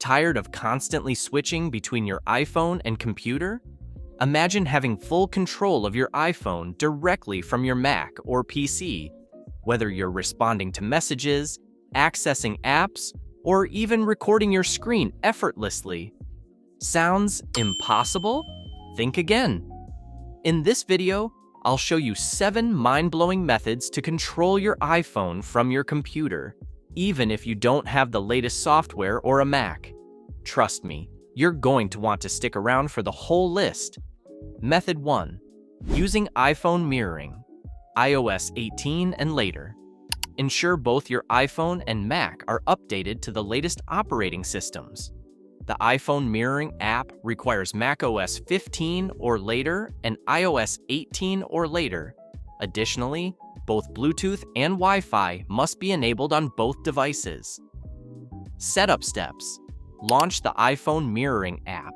Tired of constantly switching between your iPhone and computer? Imagine having full control of your iPhone directly from your Mac or PC, whether you're responding to messages, accessing apps, or even recording your screen effortlessly. Sounds impossible? Think again. In this video, I'll show you 7 mind-blowing methods to control your iPhone from your computer, even if you don't have the latest software or a Mac. Trust me, you're going to want to stick around for the whole list. Method 1. Using iPhone mirroring, iOS 18 and later. Ensure both your iPhone and Mac are updated to the latest operating systems. The iPhone mirroring app requires macOS 15 or later and iOS 18 or later. Additionally, both Bluetooth and Wi-Fi must be enabled on both devices. Setup steps. Launch the iPhone mirroring app.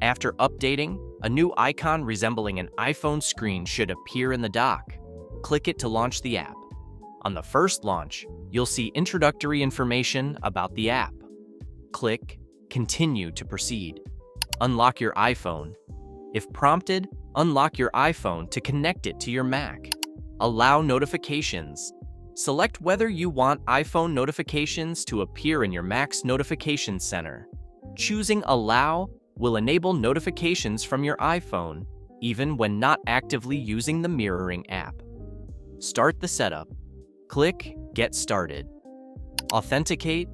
After updating, a new icon resembling an iPhone screen should appear in the dock. Click it to launch the app. On the first launch, you'll see introductory information about the app. Click Continue to proceed. Unlock your iPhone. If prompted, unlock your iPhone to connect it to your Mac. Allow notifications. Select whether you want iPhone notifications to appear in your Mac's notification center. Choosing Allow will enable notifications from your iPhone, even when not actively using the mirroring app. Start the setup. Click Get Started. Authenticate.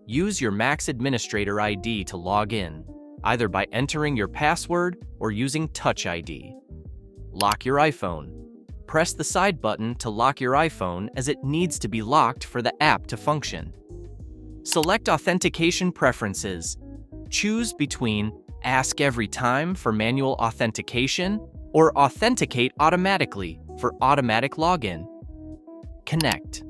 Use your Mac's administrator ID to log in, either by entering your password or using Touch ID. Lock your iPhone. Press the side button to lock your iPhone as it needs to be locked for the app to function. Select authentication preferences. Choose between Ask Every Time for manual authentication or Authenticate Automatically for automatic login. Connect.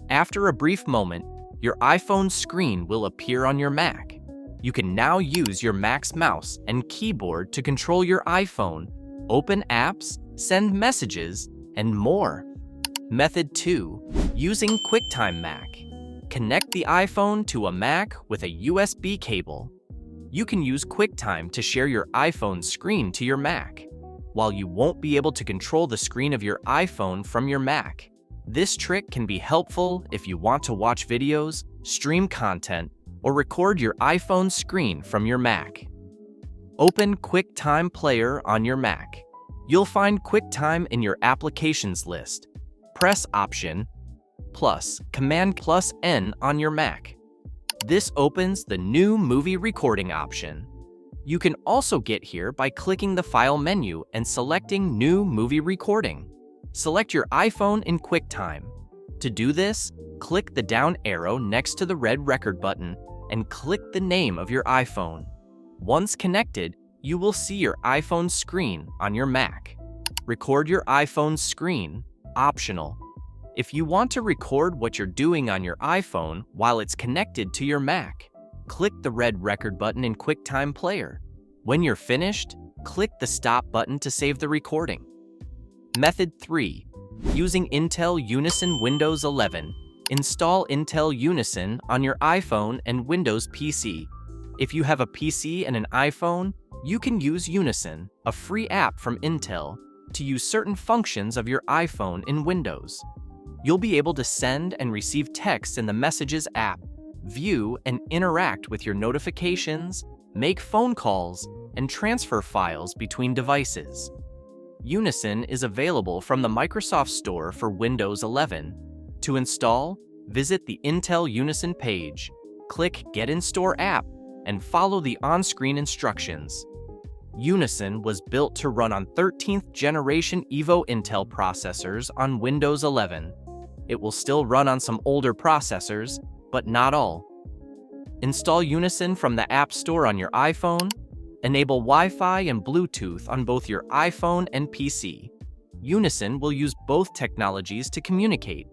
After a brief moment, your iPhone screen will appear on your Mac. You can now use your Mac's mouse and keyboard to control your iPhone, open apps, send messages, and more. Method 2. Using QuickTime Mac. Connect the iPhone to a Mac with a USB cable. You can use QuickTime to share your iPhone screen to your Mac. While you won't be able to control the screen of your iPhone from your Mac, this trick can be helpful if you want to watch videos, stream content, or record your iPhone screen from your Mac. Open QuickTime Player on your Mac. You'll find QuickTime in your Applications list. Press Option plus Command plus N on your Mac. This opens the new movie recording option. You can also get here by clicking the File menu and selecting New Movie Recording. Select your iPhone in QuickTime. To do this, click the down arrow next to the red record button and click the name of your iPhone. Once connected, you will see your iPhone screen on your Mac. Record your iPhone screen, optional. If you want to record what you're doing on your iPhone while it's connected to your Mac, click the red record button in QuickTime Player. When you're finished, click the stop button to save the recording. Method 3. Using Intel Unison Windows 11. Install Intel Unison on your iPhone and Windows PC. If you have a PC and an iPhone, you can use Unison, a free app from Intel, to use certain functions of your iPhone in Windows. You'll be able to send and receive text in the Messages app, view and interact with your notifications, make phone calls, and transfer files between devices. Unison is available from the Microsoft Store for Windows 11. To install, visit the Intel Unison page, click Get in Store app, and follow the on-screen instructions. Unison was built to run on 13th generation Evo Intel processors on Windows 11. It will still run on some older processors, but not all. Install Unison from the App Store on your iPhone. Enable Wi-Fi and Bluetooth on both your iPhone and PC. Unison will use both technologies to communicate.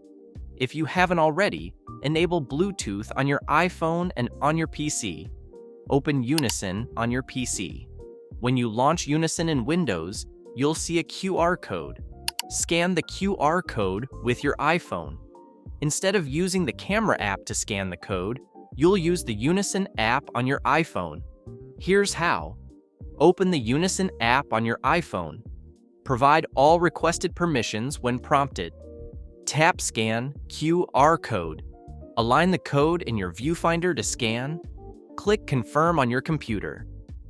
If you haven't already, enable Bluetooth on your iPhone and on your PC. Open Unison on your PC. When you launch Unison in Windows, you'll see a QR code. Scan the QR code with your iPhone. Instead of using the camera app to scan the code, You'll use the Unison app on your iPhone. Here's how. Open the Unison app on your iPhone. Provide all requested permissions when prompted. Tap Scan QR code. Align the code in your viewfinder to scan. Click Confirm on your computer.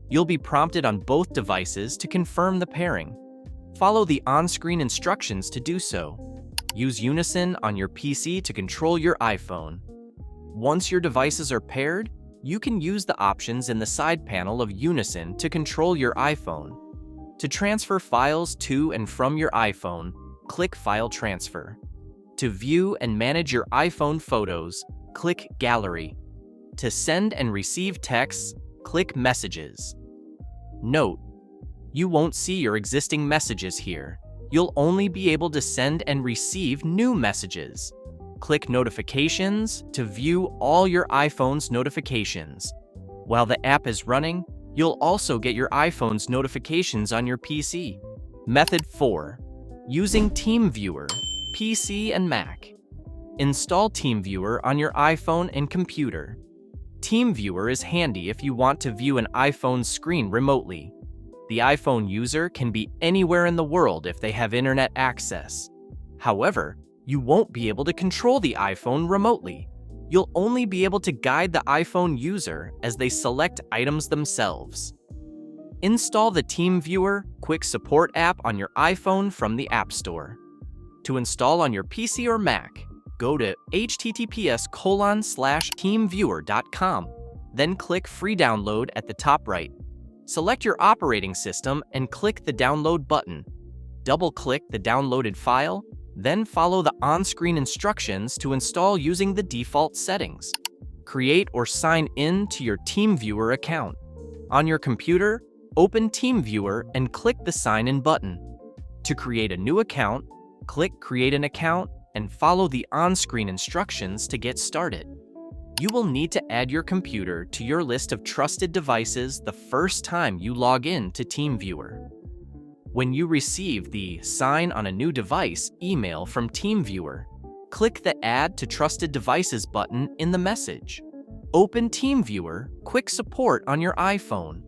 You'll be prompted on both devices to confirm the pairing. Follow the on-screen instructions to do so. Use Unison on your PC to control your iPhone. Once your devices are paired, you can use the options in the side panel of Unison to control your iPhone. To transfer files to and from your iPhone, click File Transfer. To view and manage your iPhone photos, click Gallery. To send and receive texts, click Messages. Note: you won't see your existing messages here. You'll only be able to send and receive new messages. Click Notifications to view all your iPhone's notifications. While the app is running, you'll also get your iPhone's notifications on your PC. Method 4. Using TeamViewer, PC and Mac. Install TeamViewer on your iPhone and computer. TeamViewer is handy if you want to view an iPhone screen remotely. The iPhone user can be anywhere in the world if they have internet access. However, you won't be able to control the iPhone remotely. You'll only be able to guide the iPhone user as they select items themselves. Install the TeamViewer Quick Support app on your iPhone from the App Store. To install on your PC or Mac, go to https://teamviewer.com, then click Free Download at the top right. Select your operating system and click the Download button. Double-click the downloaded file, then follow the on-screen instructions to install using the default settings. Create or sign in to your TeamViewer account. On your computer, open TeamViewer and click the Sign In button. To create a new account, click Create an Account and follow the on-screen instructions to get started. You will need to add your computer to your list of trusted devices the first time you log in to TeamViewer. When you receive the Sign on a New Device email from TeamViewer, click the Add to Trusted Devices button in the message. Open TeamViewer Quick Support on your iPhone.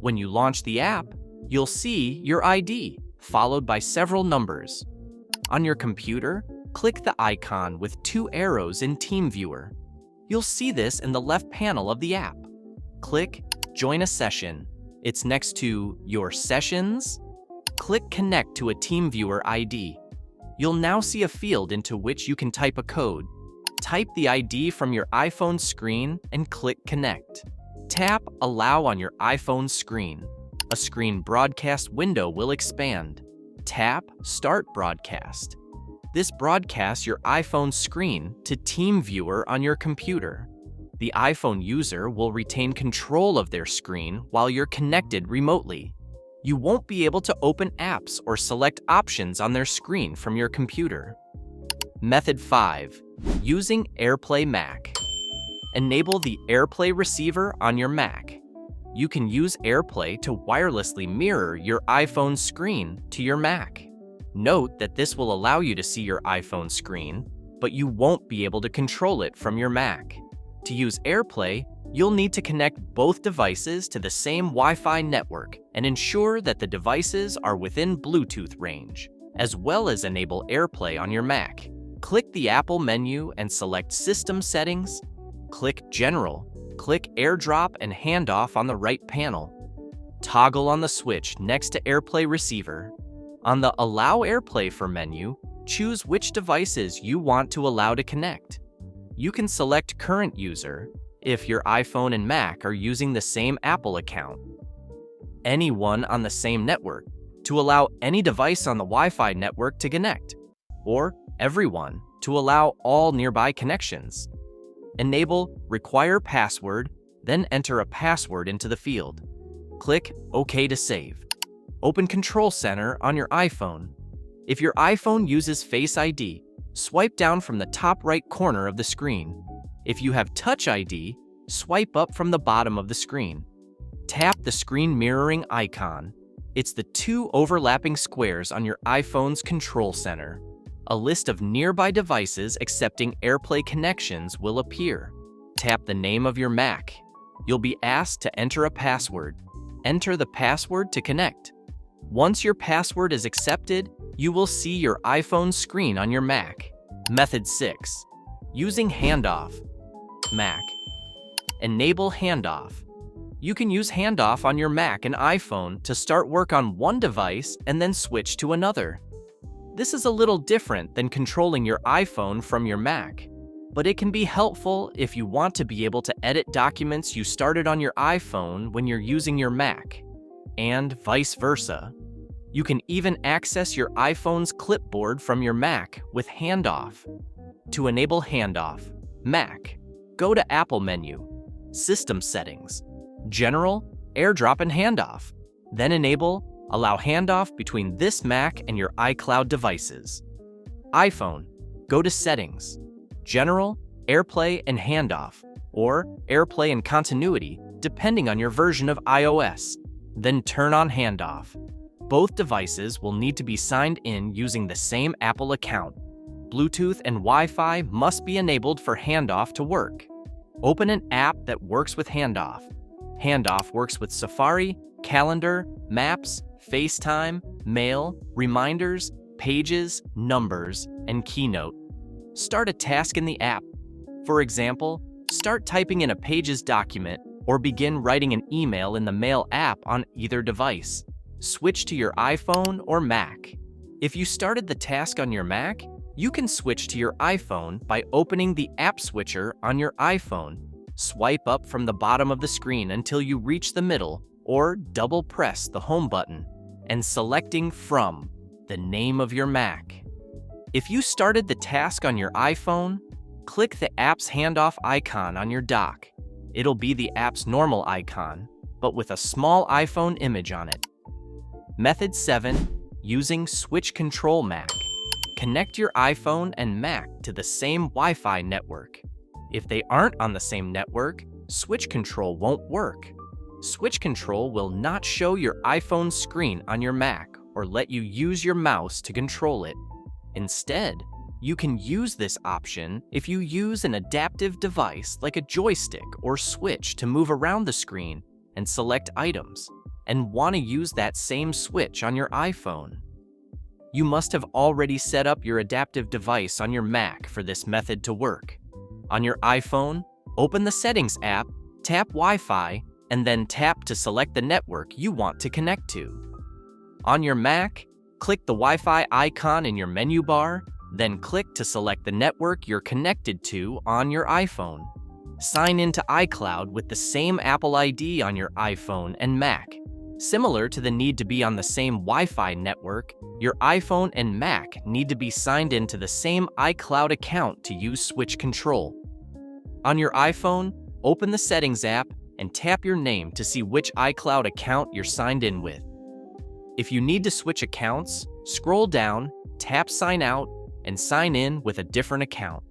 When you launch the app, you'll see your ID, followed by several numbers. On your computer, click the icon with 2 arrows in TeamViewer. You'll see this in the left panel of the app. Click Join a Session. It's next to Your Sessions. Click Connect to a TeamViewer ID. You'll now see a field into which you can type a code. Type the ID from your iPhone screen and click Connect. Tap Allow on your iPhone screen. A screen broadcast window will expand. Tap Start Broadcast. This broadcasts your iPhone screen to TeamViewer on your computer. The iPhone user will retain control of their screen while you're connected remotely. You won't be able to open apps or select options on their screen from your computer. Method 5. Using AirPlay Mac. Enable the AirPlay receiver on your Mac. You can use AirPlay to wirelessly mirror your iPhone screen to your Mac. Note that this will allow you to see your iPhone screen, but you won't be able to control it from your Mac. To use AirPlay, you'll need to connect both devices to the same Wi-Fi network and ensure that the devices are within Bluetooth range, as well as enable AirPlay on your Mac. Click the Apple menu and select System Settings. Click General. Click AirDrop and Handoff on the right panel. Toggle on the switch next to AirPlay Receiver. On the Allow AirPlay for menu, choose which devices you want to allow to connect. You can select Current User if your iPhone and Mac are using the same Apple account. Anyone on the same network to allow any device on the Wi-Fi network to connect, or Everyone to allow all nearby connections. Enable Require Password, then enter a password into the field. Click OK to save. Open Control Center on your iPhone. If your iPhone uses Face ID, swipe down from the top right corner of the screen. If you have Touch ID, swipe up from the bottom of the screen. Tap the screen mirroring icon. It's the 2 overlapping squares on your iPhone's Control Center. A list of nearby devices accepting AirPlay connections will appear. tap the name of your Mac. You'll be asked to enter a password. Enter the password to connect. Once your password is accepted, you will see your iPhone screen on your Mac. Method 6. Using Handoff. Mac. Enable Handoff. You can use Handoff on your Mac and iPhone to start work on one device and then switch to another. This is a little different than controlling your iPhone from your Mac, but it can be helpful if you want to be able to edit documents you started on your iPhone when you're using your Mac, and vice versa. You can even access your iPhone's clipboard from your Mac with Handoff. To enable Handoff, Mac, go to Apple menu, System Settings, General, AirDrop and Handoff. Then allow handoff between this Mac and your iCloud devices. iPhone, go to Settings, General, AirPlay and Handoff, or AirPlay and Continuity, depending on your version of iOS. Then turn on Handoff. Both devices will need to be signed in using the same Apple account. Bluetooth and Wi-Fi must be enabled for Handoff to work. Open an app that works with Handoff. Handoff works with Safari, Calendar, Maps, FaceTime, Mail, Reminders, Pages, Numbers, and Keynote. Start a task in the app. For example, start typing in a Pages document or begin writing an email in the Mail app on either device. Switch to your iPhone or Mac. If you started the task on your Mac, you can switch to your iPhone by opening the app switcher on your iPhone. Swipe up from the bottom of the screen until you reach the middle, or double-press the Home button and selecting from the name of your Mac. If you started the task on your iPhone, click the app's handoff icon on your dock. It'll be the app's normal icon, but with a small iPhone image on it. Method 7. Using Switch Control Mac. Connect your iPhone and Mac to the same Wi-Fi network. If they aren't on the same network, Switch Control won't work. Switch Control will not show your iPhone screen on your Mac or let you use your mouse to control it. Instead, you can use this option if you use an adaptive device like a joystick or switch to move around the screen and select items, and want to use that same switch on your iPhone. You must have already set up your adaptive device on your Mac for this method to work. On your iPhone, open the Settings app, tap Wi-Fi, and then tap to select the network you want to connect to. On your Mac, click the Wi-Fi icon in your menu bar, then click to select the network you're connected to on your iPhone. Sign into iCloud with the same Apple ID on your iPhone and Mac. Similar to the need to be on the same Wi-Fi network, your iPhone and Mac need to be signed into the same iCloud account to use Switch Control. On your iPhone, open the Settings app and tap your name to see which iCloud account you're signed in with. If you need to switch accounts, scroll down, tap Sign Out, and sign in with a different account.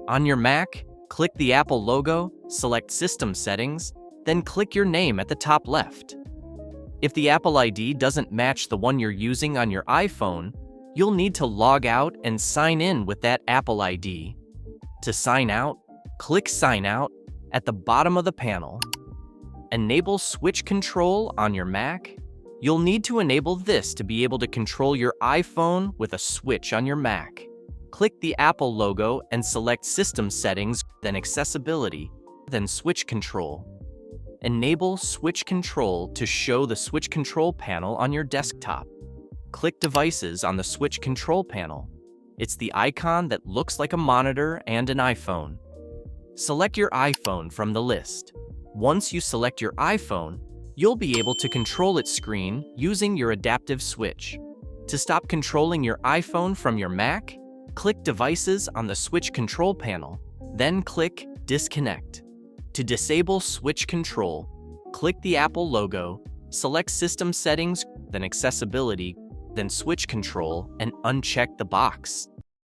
On your Mac, click the Apple logo, select System Settings, then click your name at the top left. If the Apple ID doesn't match the one you're using on your iPhone, you'll need to log out and sign in with that Apple ID. To sign out, click Sign Out at the bottom of the panel. Enable Switch Control on your Mac. You'll need to enable this to be able to control your iPhone with a switch on your Mac. Click the Apple logo and select System Settings, then Accessibility, then Switch Control. Enable Switch Control to show the Switch Control panel on your desktop. Click Devices on the Switch Control panel. It's the icon that looks like a monitor and an iPhone. Select your iPhone from the list. Once you select your iPhone, you'll be able to control its screen using your adaptive switch. To stop controlling your iPhone from your Mac, click Devices on the Switch Control panel, then click Disconnect. To disable Switch Control, click the Apple logo, select System Settings, then Accessibility, then Switch Control, and uncheck the box.